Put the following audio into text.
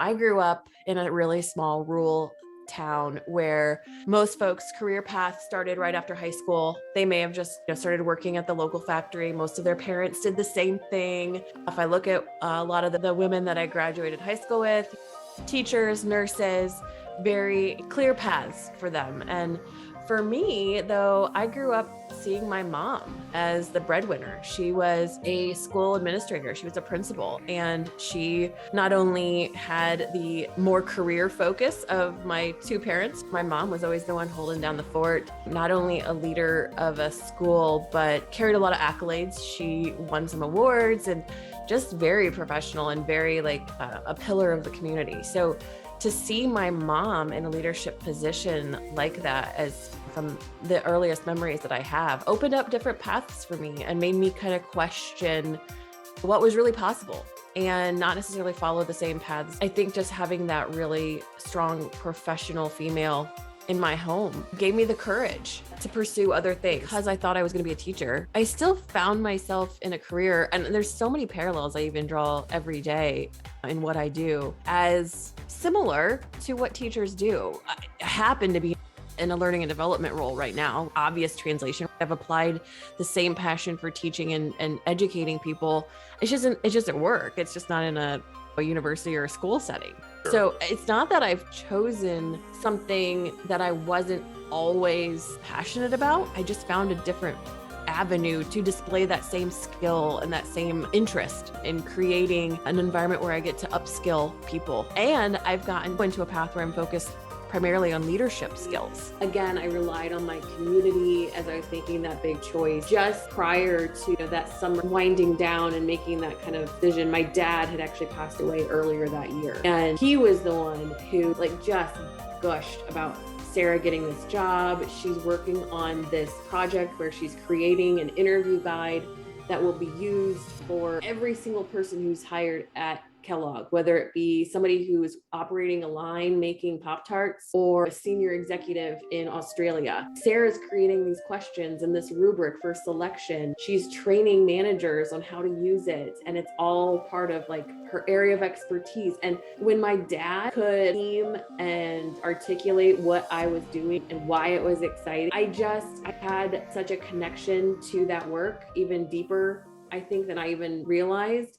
I grew up in a really small rural town where most folks' career paths started right after high school. They may have just started working at the local factory. Most of their parents did the same thing. If I look at a lot of the women that I graduated high school with, teachers, nurses, very clear paths for them. And for me, though, I grew up seeing my mom as the breadwinner. She was a school administrator, she was a principal, and she not only had the more career focus of my two parents, my mom was always the one holding down the fort, not only a leader of a school, but carried a lot of accolades. She won some awards and just very professional and very like a pillar of the community. So to see my mom in a leadership position like that, as from the earliest memories that I have, opened up different paths for me and made me kind of question what was really possible and not necessarily follow the same paths. I think just having that really strong professional female in my home gave me the courage to pursue other things. Because I thought I was going to be a teacher, I still found myself in a career, and there's so many parallels I even draw every day in what I do as similar to what teachers do. I happen to be in a learning and development role right now. Obvious translation. I've applied the same passion for teaching and educating people. It just at work. It's just not in a university or a school setting. So it's not that I've chosen something that I wasn't always passionate about. I just found a different avenue to display that same skill and that same interest in creating an environment where I get to upskill people. And I've gotten into a path where I'm focused primarily on leadership skills. Again, I relied on my community as I was making that big choice. Just prior to that summer winding down and making that kind of decision, my dad had actually passed away earlier that year. And he was the one who just gushed about Sarah getting this job. She's working on this project where she's creating an interview guide that will be used for every single person who's hired at Kellogg, whether it be somebody who's operating a line making Pop-Tarts or a senior executive in Australia. Sarah's creating these questions and this rubric for selection. She's training managers on how to use it, and it's all part of her area of expertise. And when my dad could theme and articulate what I was doing and why it was exciting, I had such a connection to that work, even deeper, I think, than I even realized.